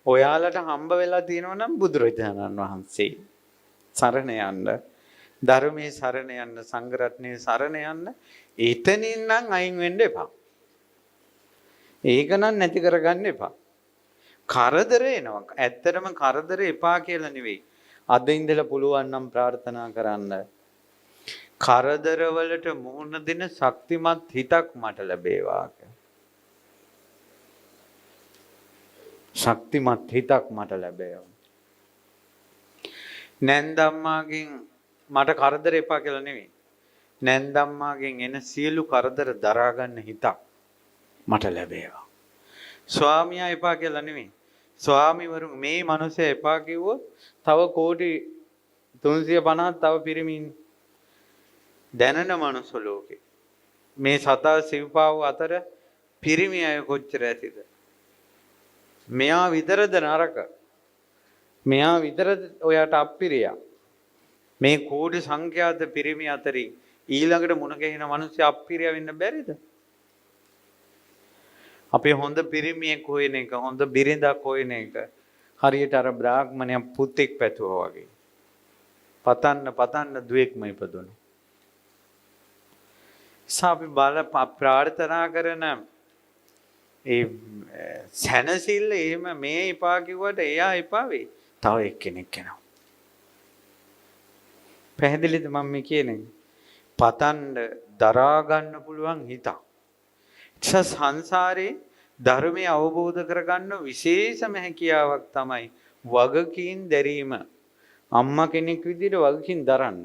ඔයාලට හම්බ වෙලා තියෙනවා නම් බුදුරජාණන් වහන්සේ සරණ යන්න, ධර්මයේ සරණ යන්න, සංඝ රත්නයේ සරණ යන්න. එතනින් නම් අයින් වෙන්න එපා. ඒක නම් නැති කරගන්න එපා. කරදර එනවා. ඇත්තටම කරදර එපා කියලා නෙවෙයි. අද ඉඳලා පුළුවන් නම් ප්‍රාර්ථනා කරන්න. කරදරවලට මුහුණ දෙන ශක්තිමත් හිතක් මට ලැබේවා. ශක්තිමත් හිතක් මට ලැබේවා. නැන්දම්මාගෙන් මට කරදර එපා කියලා නෙවෙයි. නැන්දම්මාගෙන් එන සියලු කරදර දරා ගන්න හිතක් මට ලැබේවා. ස්වාමියා එපා කියලා නෙවෙයි. ස්වාමිවරු මේ මිනිස්සු එපා කිව්වොත් තව කෝටි 350ක් තව පිරිමින් දැනන මනුස්ස ලෝකේ. මේ සතා සිව්පාව අතර පිරිමි අය කොච්චර ඇතිද? මෙයා විතරද නරක? මෙයා විතරද ඔයාට අප්පිරියා? මේ කෝටි සංඛ්‍යාත පිරිමි අතරින් ඊළඟට මුණ ගැහෙන මිනිස්සු අප්පිරියා වෙන්න බැරිද? අපි හොඳ පිරිමියෙක් හොයන එක, හොඳ බිරිඳක් හොයන එක හරියට අර බ්‍රාහ්මණයා පුතෙක් පැතුවා වගේ. පතන්න දුවෙක්ම ඉපදුණා. අපි බල ප්‍රාර්ථනා කරන ඒ සැනසෙල්ල එහෙම මේ එපා කිව්වට එයා එපා වෙයි. තව එක්කෙනෙක් එනවා. පැහැදිලිද මම මේ කියන්නේ? පතන්න දරා ගන්න පුළුවන් හිතක්. සංසාරේ ධර්මය අවබෝධ කරගන්න විශේෂම හැකියාවක් තමයි වගකීම් දැරීම. අම්මා කෙනෙක් විදිහට වගකීම් දරන්න,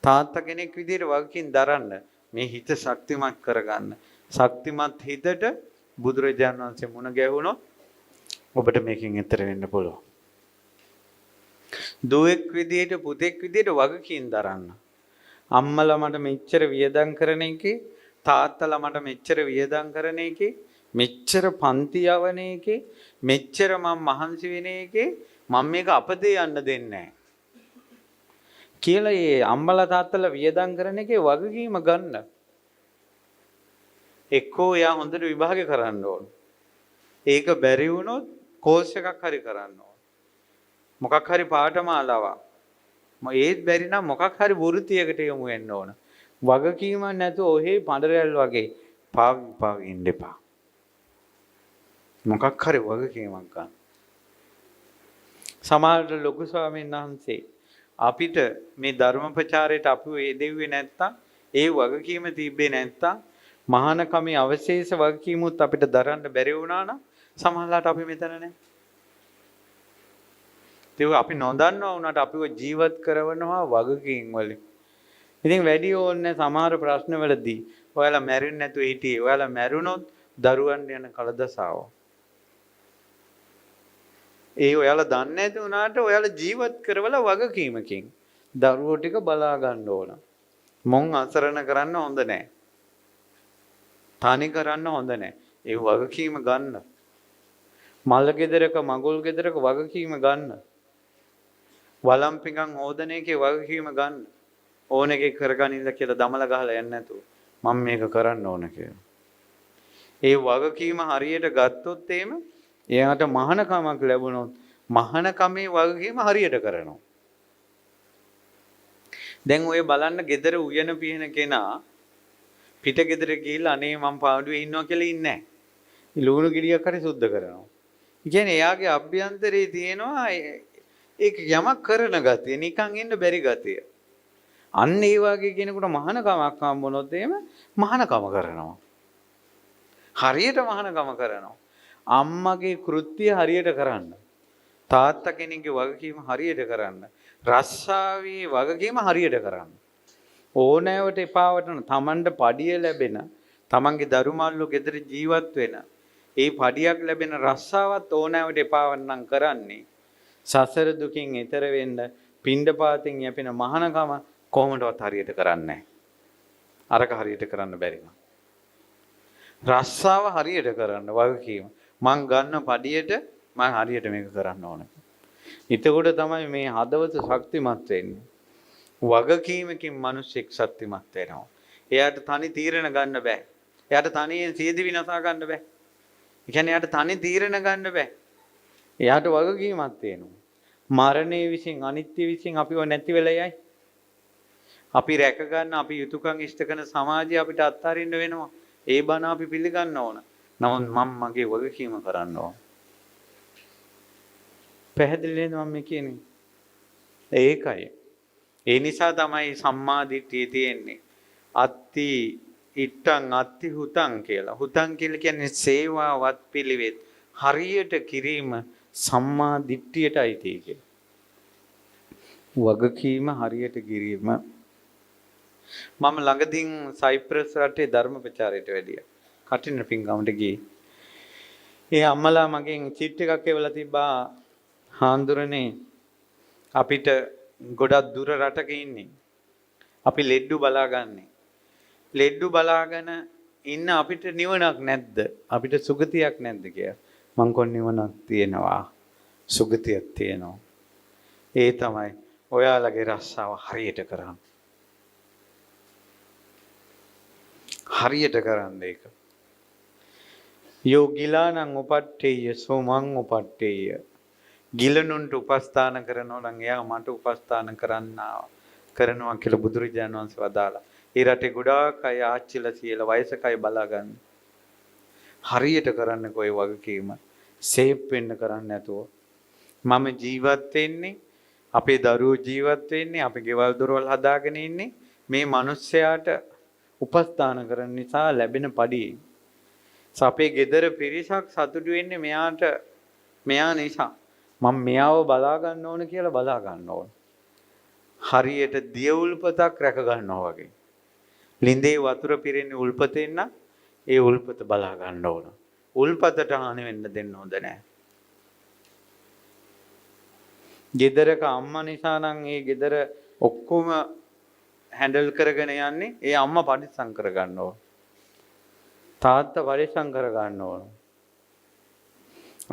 තාත්තා කෙනෙක් විදිහට වගකීම් දරන්න, මේ හිත ශක්තිමත් කරගන්න. ශක්තිමත් හිතට බුදුරජාණන් වහන්සේ මුණ ගැහුණොත් ඔබට මේකෙන් එතර වෙන්න පුළුවන්. දුවෙක් විදිහට, පුතෙක් විදිහට වගකීම් දරන්න. අම්මලා මට මෙච්චර වියදම් කරන එකේ, තාත්තලා මට මෙච්චර වියදම් කරන එකේ, මෙච්චර පන්ති යවන එකේ, මෙච්චර මම මහන්සි වෙන එකේ මම මේක අපතේ යන්න දෙන්නේ නැහැ කියලා ඒ අම්මලා තාත්තලා වියදම් කරන එකේ වගකීම ගන්න. එක්කෝ එයා හොඳට විභාගය කරන්න ඕන. ඒක බැරි වුණොත් කෝස් එකක් හරි කරන්න ඕන. මොකක් හරි පාඨමාලාවක්. ඒත් බැරි නම් මොකක් හරි වෘත්තියකට යොමු වෙන්න ඕන. වගකීමක් නැතුව ඔහේ පඬරැල් වගේ පාවි ඉන්න එපා. මොකක් හරි වගකීමක් ගන්න. සමහරට ලොකු ස්වාමීන් වහන්සේ අපිට මේ ධර්ම ප්‍රචාරයට අපිව යෙදුවේ නැත්තම්, ඒ වගකීම තිබ්බේ නැත්තම්, මහානකමේ අවශේෂ වගකීමුත් අපිට දරන්න බැරි වුණා නම් සමහරලාට අපි මෙතන නැහැ. ඒක අපි නොදන්නවා වුණාට අපිව ජීවත් කරවනවා වගකීම් වලින්. ඉතින් වැඩි ඕනේ සමහර ප්‍රශ්නවලදී ඔයාලා මැරෙන්නේ නැතුව හිටියේ. ඔයාලා මැරුණොත් දරුවන් යන කලදසාව. ඒ ඔයාලා දන්නේ නැති වුණාට ඔයාලා ජීවත් කරවලා වගකීමකින් දරුවෝ ටික බලා ගන්න ඕන. මොන් අසරණ කරන්න හොඳ නැහැ. තනි කරන්න හොඳ නැහැ. ඒ වගකීම ගන්න. මල් ගෙදරක මගුල් ගෙදරක වගකීම ගන්න. වලම් පිඟන් හොදන එකේ වගකීම ගන්න. ඕන එකේ කරගනින්න කියලා දමල ගහලා යන්නේ නැතුව මම මේක කරන්න ඕන කියලා. ඒ වගකීම හරියට ගත්තොත් එහෙම එයාට මහානකමක් ලැබුණොත් මහානකමේ වගකීම හරියට කරනවා. දැන් ඔය බලන්න ගෙදර උයන පිහින කෙනා පිට ගෙදර ගිහිල්ලා අනේ මම පාඩුවේ ඉන්නවා කියලා ඉන්නේ නැහැ. ලුණු ගෙඩියක් හරි සුද්ධ කරනවා. ඒ කියන්නේ එයාගේ අභ්‍යන්තරයේ තියෙනවා ඒක යමක් කරන ගතිය, නිකන් ඉන්න බැරි ගතිය. අන්න ඒ වගේ කෙනෙකුට මහානකමක් හම්බුනොත් එහෙම මහානකම කරනවා. හරියට මහානකම කරනවා. අම්මගේ කෘත්‍ය හරියට කරන්න. තාත්තා කෙනෙක්ගේ වගකීම හරියට කරන්න. රස්සාවේ වගකීම හරියට කරන්න. ඕනෑවට එපාවට තමන්ට පඩිය ලැබෙන, තමන්ගේ දරුමල්ලෝ ගෙදර ජීවත් වෙන, ඒ පඩියක් ලැබෙන රස්සාවත් ඕනෑවට එපාවන්නම් කරන්නේ. සසර දුකින් එතර වෙන්න පිණ්ඩපාතෙන් යැපෙන මහානකම කොහොමදවත් හරියට කරන්නේ නැහැ. අරක හරියට කරන්න බැරි නම්. රස්සාව හරියට කරන්න වගකීම. මං ගන්න පඩියට මං හරියට මේක කරන්න ඕන. එතකොට තමයි මේ හදවත ශක්තිමත් වෙන්නේ. වගකීමකින් මිනිස්සෙක් ශක්තිමත් වෙනවා. එයාට තනි තීරණ ගන්න බෑ. එයාට තනියෙන් සියදිවි නසා ගන්න බෑ. ඒ කියන්නේ එයාට තනි තීරණ ගන්න බෑ. එයාට වගකීමක් තියෙනවා. මරණය විසින් අනිත්‍ය විසින් අපිව නැති වෙලා යයි. අපි රැක ගන්න අපි යුතුයකම් ඉෂ්ට කරන සමාජය අපිට අත්හරින්න වෙනවා. ඒ බණ අපි පිළිගන්න ඕන. නමුත් මම මගේ වගකීම කරන්න ඕන. පැහැදිලි නේද මම කියන්නේ? ඒකයි. ඒ නිසා තමයි සම්මා දිට්ඨිය තියෙන්නේ. අත්ති ඉත්තං අත්ති හුතං කියලා. හුතං කියලා කියන්නේ සේවාවත් පිළිවෙත්. හරියට කිරීම සම්මා දිට්ඨියටයි තියෙන්නේ. වගකීම හරියට කිරීම. මම ළඟදීන් සයිප්‍රස් රටේ ධර්ම ප්‍රචාරයට වැඩියා. කටින පින්ගමට ගියේ. ඒ අම්මලා මගෙන් චීට් එකක් එවලා තිබ්බා. හාන්දුරනේ අපිට ගොඩක් දුර රටක ඉන්නේ. අපි ලෙඩ්ඩු බලාගන්නේ. ලෙඩ්ඩු බලාගෙන ඉන්න අපිට නිවනක් නැද්ද? අපිට සුගතියක් නැද්ද කියලා. මං කොන් නිවනක් තියෙනවා. සුගතියක් තියෙනවා. ඒ තමයි ඔයාලගේ රස්සාව හරියට කරන්න. හරියට කරන්න ඒක. යෝගිලානං උපට්ඨේය සෝමං උපට්ඨේය. ගිලනුන්ට උපස්ථාන කරනවා නම් එයා මට උපස්ථාන කරනවා කියලා බුදුරජාණන් වහන්සේ වදාලා. ඒ රටේ ගොඩාක් අය ආච්චිලා කියලා වයසක අය බලාගන්න. හරියට කරන්න කොයි වගකීම සේප් වෙන්න කරන්න නැතුව. මම ජීවත් වෙන්නේ අපේ දරුවෝ ජීවත් වෙන්නේ අපි ගෙවල් දොරවල් හදාගෙන ඉන්නේ මේ මිනිස්සයාට උපස්ථාන කරන නිසා ලැබෙන පඩියේ. අපේ ගෙදර පිරිසක් සතුටු වෙන්නේ මෙයා නිසා. මම මෙයාව බලා ගන්න ඕන කියලා බලා ගන්න ඕන. හරියට දිය උල්පතක් රැක ගන්නවා වගේ. ලිඳේ වතුර පිරෙන්නේ උල්පතෙන් නම් ඒ උල්පත බලා ගන්න ඕන. උල්පතට හානි වෙන්න දෙන්න හොඳ නැහැ. ගෙදරක අම්මා නිසා නම් ඒ ගෙදර ඔක්කොම හැන්ඩල් කරගෙන යන්නේ ඒ අම්මා පරිස්සම් කර ගන්න ඕන. තාත්තා පරිස්සම් කර ගන්න ඕන.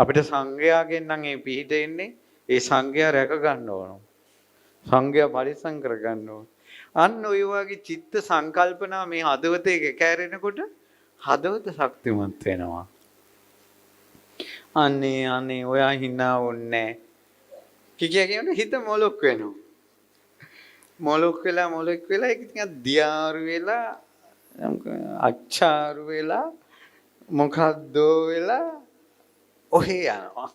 අපිට සංඝයාගෙන් නම් ඒ පිහිට එන්නේ ඒ සංඝයා රැක ගන්න ඕන. සංඝයා පරිස්සම් කර ගන්න ඕන. අන්න ඔය වගේ චිත්ත සංකල්පනා මේ හදවතේ කැරෙනකොට හදවත ශක්තිමත් වෙනවා. අනේ ඔයා hina වුන්නේ කියන්නේ හිත මොලොක් වෙනවා. මොලොක් වෙලා ඒක ටිකක් දියාරු වෙලා අච්චාරු වෙලා මොකද්ද වෙලා ඔහේ යනවා.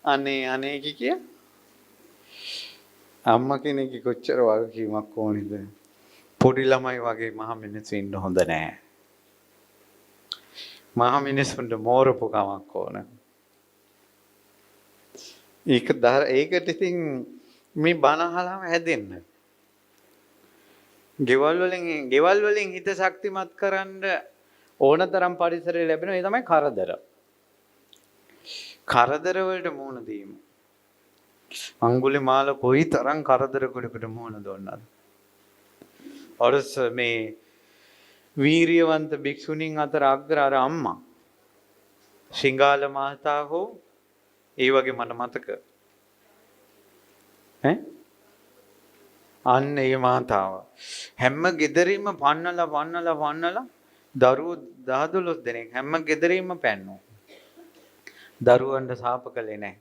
අනේ කිය අම්මා කෙනෙක් කොච්චර වගකීමක් ඕනේද? පොඩි ළමයි වගේ මහ මිනිස්සු ඉන්න හොඳ නැහැ. මහ මිනිස්සුන්ට මෝරපු කමක් ඕන. ඒකට ඉතින් මේ බණ අහලාම හැදෙන්න. ගෙවල් වලින් හිත ශක්තිමත් කරන්න ඕනතරම් පරිසරය ලැබෙනවා. ඒ තමයි කරදර. කරදර වලට මුහුණ දීම. අඟුලිමාල කොයි තරම් කරදර කොටකට මුහුණ දුන්නාද? මේ වීරියවන්ත භික්ෂුණීන් අතර අග්‍ර අර අම්මා සිංගාල මාතා හෝ ඒ වගේ මට මතක අන්න ඒ මාතාව හැම ගෙදරින්ම පන්නලා දරුවෝ 10-12 දෙනෙක් හැම ගෙදරින්ම පැන්නෝ. දරුවන්ට සාප කළේ නැහැ.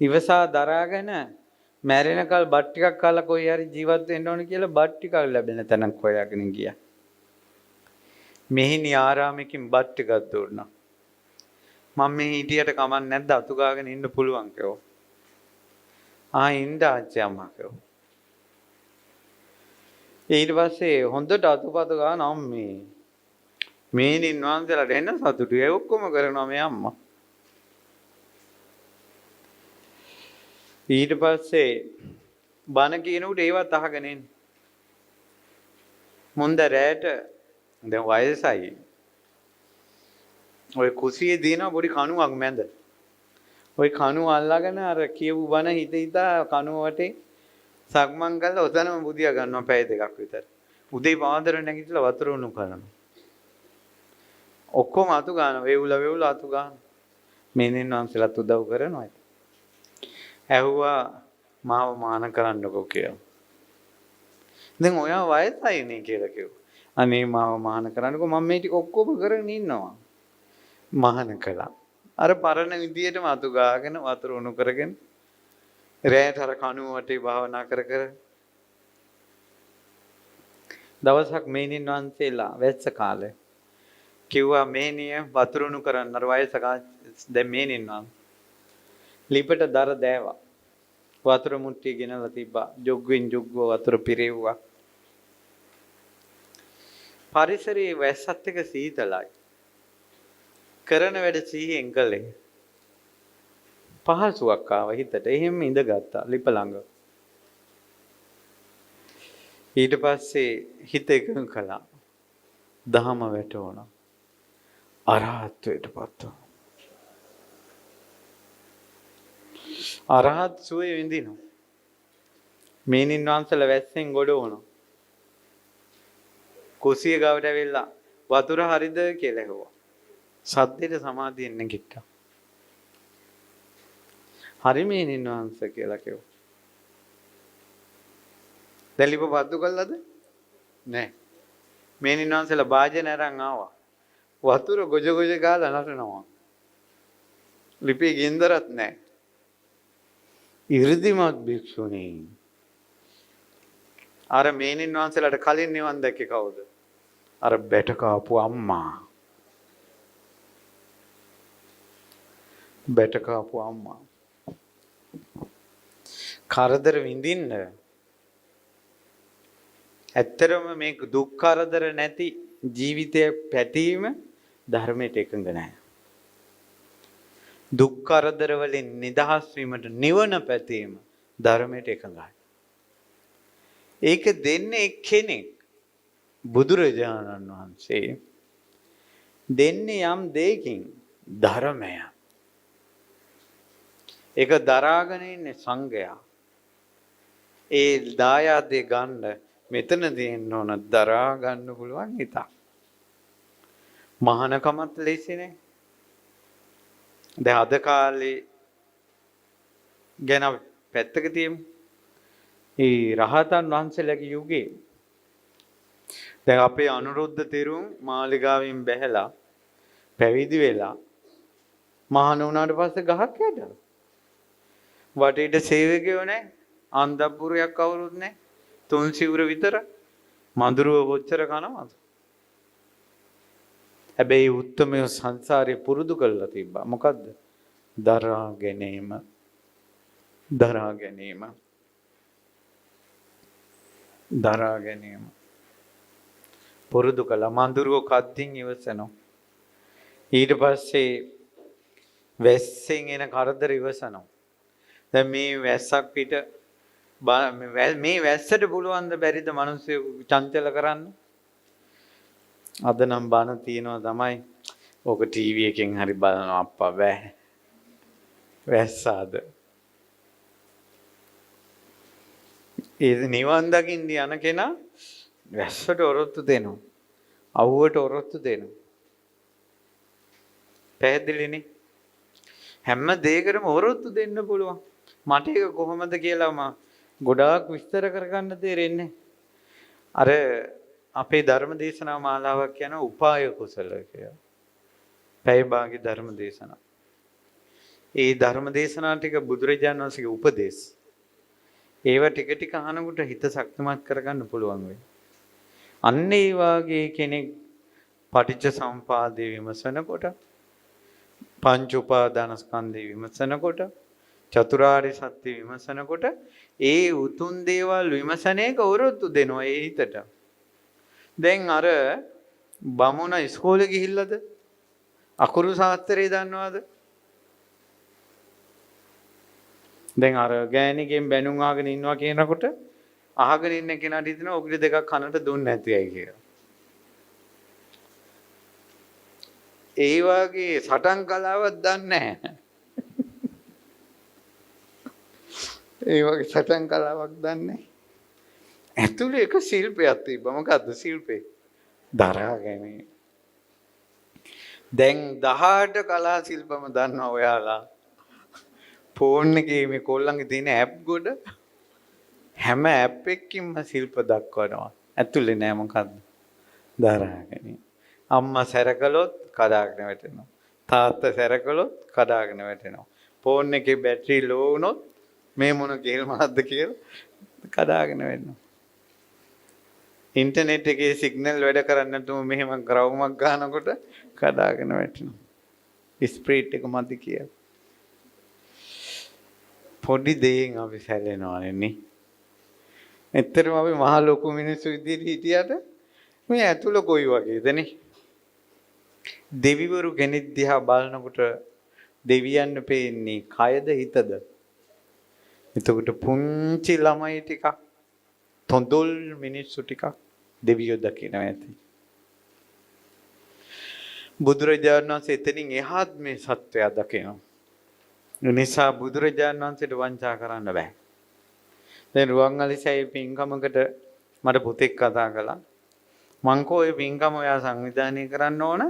ඉවසා දරාගෙන මැරෙනකල් බත් ටිකක් කාලා කොයි හරි ජීවත් වෙන්න ඕන කියලා බත් ටිකක් ලැබෙන තැනක් හොයාගෙන ගියා. මෙහිණි ආරාමෙකින් බත් ටිකක් දුන්නා. මම මේ හිටියට කමක් නැද්ද අතු ගාගෙන ඉන්න පුළුවන් කිව්වා. ඉන්න ආච්චි අම්මා කිව්වා. ඊට පස්සේ හොඳට අතුපතු ගාන අම්මේ මේනින් වහන්සේලාට එන්න සතුටුයි. ඒ ඔක්කොම කරනවා මේ අම්මා. ඊට පස්සේ බණ කියනකොට ඒවත් අහගෙන ඉන්න. මොන්ද රැට දැන් වයසයි. ඔය කුසියේ දින පොඩි කණුවක් මැද. ඔය කණුව අල්ලගෙන අර කියපු බණ හිතා කණුව වටේ සක්මන් කරලා ඔතනම බුදියා ගන්නවා පැය දෙකක් විතර. උදේ පාන්දර නැගිටලා වතුර උණු කරනවා. ඔක්කොම අතු ගන්න වේවුල අතු ගන්න. මේනෙන් වංශලත් උදව් කරනවා. ඇහුවා මාව මාන කරන්නකෝ කියලා. දැන් ඔයා වයසයිනේ කියලා කිව්වා. අනේ මාව මාන කරන්නකෝ මම මේ ටික ඔක්කොම කරගෙන ඉන්නවා. මාන කළා. අර පරණ විදියටම අතු ගාගෙන වතුර උණු කරගෙන රැයට අර කණුව වටේ භාවනා කර කර දවසක් මේනින් වහන්සේලා වැස්ස කාලේ කිව්වා මේනිය වතුර උණු කරන්න අර වයසක දැන් මේනින් වහන්සේ ලිපට දර දෑවා වතුර මුට්ටිය ගෙනලා තිබ්බා ජොග්ගෙන් ජොග්ගෝ වතුර පිරෙව්වා පරිසරයේ වැස්සත් එක සීතලයි කරන වැඩ සීයෙන් කළේ පහසුවක් ආව හිතට එහෙම ඉඳගත්තා ලිප ළඟ ඊට පස්සේ හිත එකඟ කළා දහම වැටුණා අරහත්ත්වයටපත් වුණා අරහත් සුවේ විඳිනවා මේනින් වහන්සේලා වැස්සෙන් ගොඩ වුණා කුසිය ගාවට ඇවිල්ලා වතුර හරිද කියලා ඇහුවා සද්දේට සමාධියෙන් නැගිට්ටා හරි මේනින් වහන්සේ කියලා කිව්වා දැන් ලිප පත්තු කළාද නෑ මේනින් වහන්සේලා වාජන අරන් ආවා වතුර ගොජ ගොජ ගාලා නටනවා ලිපේ ගින්දරත් නෑ ඉර්ධිමත් භික්ෂුණී අර මේනින් වහන්සේලාට කලින් නිවන් දැක්කේ කවුද අර බැට කාපු අම්මා බැට කාපු අම්මා කරදර විඳින්න ඇත්තරම මේ දුක් කරදර නැති ජීවිතය පැතීම ධර්මයට එකඟ නැහැ. දුක් කරදර වලින් නිදහස් වීමට නිවන පැතීම ධර්මයට එකඟයි. ඒක දෙන්නේ එක්කෙනෙක් බුදුරජාණන් වහන්සේ දෙන්නේ යම් දෙයකින් ධර්මය. ඒක දරාගෙන ඉන්නේ සංඝයා. ඒ දායාදේ ගන්න මෙතන දෙන්න ඕන දරා ගන්න පුළුවන් හිතක්. මහානකමත් ලේසිනේ. දැන් අද කාලේ ගැන පැත්තක තියමු. ඒ රහතන් වහන්සේලාගේ යුගයේ දැන් අපේ අනුරුද්ධ තෙරුන් මාලිගාවෙන් බැහැලා පැවිදි වෙලා මහාන වුණාට පස්සේ ගහක් යඩලා. වටේට සේවකයෝ නැහැ. අන්තපුරයක් කවුරුත් නැහැ. තුන් සිවුර විතර මඳුරුව කොච්චර කනවද? හැබැයි උත්තමය සංසාරේ පුරුදු කරලා තිබ්බා. මොකද්ද? දරා ගැනීම. දරා ගැනීම. දරා ගැනීම. පුරුදු කළා. මඳුරුව කද්දින් ඉවසනවා. ඊට පස්සේ වැස්සෙන් එන කරදර ඉවසනවා. දැන් මේ වැස්සක් පිට මේ වැස්සට පුළුවන් ද බැරිද මිනිස්සු චංචල කරන්න? අද නම් බන තියනවා තමයි. ඕක ටීවී එකෙන් හරි බලනවා අප්පා බෑ. වැස්සාද. ඒ නිවන් දකින්න යන කෙනා වැස්සට ඔරොත්තු දෙනවා. අවුවට ඔරොත්තු දෙනවා. පැහැදිලිනේ? හැම දෙයකටම ඔරොත්තු දෙන්න පුළුවන්. මට ඒක කොහොමද කියලා මම ගොඩාක් විස්තර කරගන්න තේරෙන්නේ. අර අපේ ධර්ම දේශනා මාලාවක් කියන උපාය කුසල කියලා. පැය භාගී ධර්ම දේශනා. ඒ ධර්ම දේශනා ටික බුදුරජාණන් වහන්සේගේ උපදේශ. ඒව ටික ටික අහනකොට හිත ශක්තිමත් කරගන්න පුළුවන් වෙයි. අන්න ඒ වාගේ කෙනෙක් පටිච්ච සමුපාදේ විමසනකොට පංච උපාදානස්කන්ධේ විමසනකොට චතුරාර්ය සත්‍ය විමසනකොට ඒ උතුම් දේවල් විමසනේක වරොත්තු දෙනවා ඒ හිතට. දැන් අර බමුණ ඉස්කෝලේ ගිහිල්ලාද? අකුරු ශාස්ත්‍රය දන්නවද? දැන් අර ගෑණිගෙන් බැනුම් අහගෙන ඉන්නවා කියනකොට අහගෙන ඉන්න කෙනාට හිතෙනවා ඔගිරි දෙකක් කනට දුන්නේ නැතියි කියලා. ඒ වගේ සටන් කලාවක් දන්නේ නැහැ. ඒ වගේ සටන් කලාවක් දන්නේ නැහැ. ඇතුලේ එක ශිල්පයක් තිබ්බා. මොකද්ද ශිල්පේ? දරා ගැනීම. දැන් 18 කලා ශිල්පම දන්නවා ඔයාලා. ෆෝන් එකේ මේ කොල්ලන්ගේ තියෙන ඇප් ගොඩ හැම ඇප් එකකින්ම ශිල්ප දක්වනවා. ඇතුලේ නෑ මොකද්ද? දරා ගැනීම. අම්මා සැර කළොත් කඩාගෙන වැටෙනවා. තාත්තා සැරකළොත් කඩාගෙන වැටෙනවා. ෆෝන් එකේ බැටරි ලෝ වුණොත් මේ මොන කේල් මහද්ද කියලා කඩාගෙන වෙනවා. ඉන්ටර්නෙට් එකේ සිග්නල් වැඩ කරන්නේ නැතුව මෙහෙම ග්‍රවුමක් ගන්නකොට කඩාගෙන වැටෙනවා. ස්ප්‍රීට් එක මදි කියලා. පොඩි දෙයින් අපි සැලෙනවානේ නේ. ඇත්තටම අපි මහ ලොකු මිනිස්සු විදිහට හිටියට මේ ඇතුළ කොයි වගේද නේ? දෙවිවරු කෙනෙක් දිහා බලනකොට දෙවියන් පේන්නේ කයද හිතද? එතකොට පුංචි ළමයි ටිකක් තොඳුල් මිනිස්සු ටිකක් දෙවියෝ දකිනවා ඇති. බුදුරජාණන් වහන්සේ එතනින් එහාත් මේ සත්‍යය දකිනවා. ඒ නිසා බුදුරජාණන් වහන්සේට වංචා කරන්න බෑ. දැන් රුවන්වැලිසෑය පින්කමකට මට පුතෙක් කතා කළා. මං කෝ ඒ පින්කම ඔයා සංවිධානය කරන්න ඕන.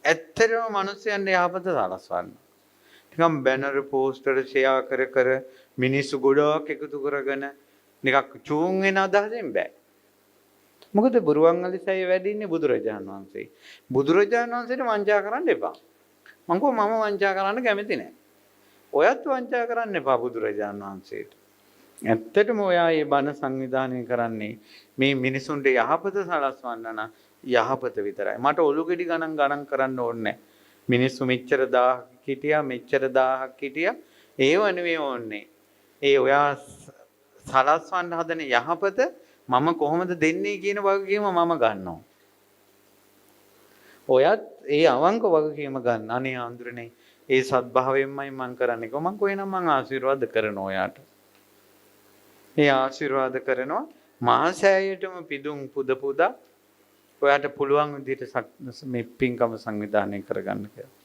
ඇත්තටම මිනිස්සුන්ට යහපත සලස්වන්න. නිකම් බැනර් පෝස්ටර් ෂෙයා කර මිනිස්සු ගොඩක් එකතු කරගෙන නිකක් චූන් වෙන අදහසෙන් බෑ. මොකද රුවන්වැලිසෑය වැඩි ඉන්නේ බුදුරජාණන් වහන්සේ. බුදුරජාණන් වහන්සේට වංචා කරන්න එපා. මං කෝ මම වංචා කරන්න කැමති නෑ. ඔයත් වංචා කරන්න එපා බුදුරජාණන් වහන්සේට. ඇත්තටම ඔයා මේ බණ සංවිධානය කරන්නේ මේ මිනිසුන්ට යහපත සලස්වන්න නම් යහපත විතරයි. මට ඔලු ගෙඩි ගණන් කරන්න ඕනේ නැහැ. මිනිස්සු මෙච්චර 1000ක් හිටියා මෙච්චර 1000ක් හිටියා ඒව නෙවෙයි ඕනේ. ඒ ඔයා සලස්වන්න හදන යහපත මම කොහොමද දෙන්නේ කියන වගකීම මම ගන්නවා. ඔයත් ඒ අවංක වගකීම ගන්න. අනේ ආන්දරනේ ඒ සත්භාවයෙන්මයි මම කරන්නේ. කොහොමද කොහෙනම් මම ආශිර්වාද කරනවා ඔයාට. ඒ ආශිර්වාද කරනවා මහසෑයටම පිදුම් පුද පුදා ඔයාට පුළුවන් විදිහට මේ පින්කම සංවිධානය කරගන්න කියලා.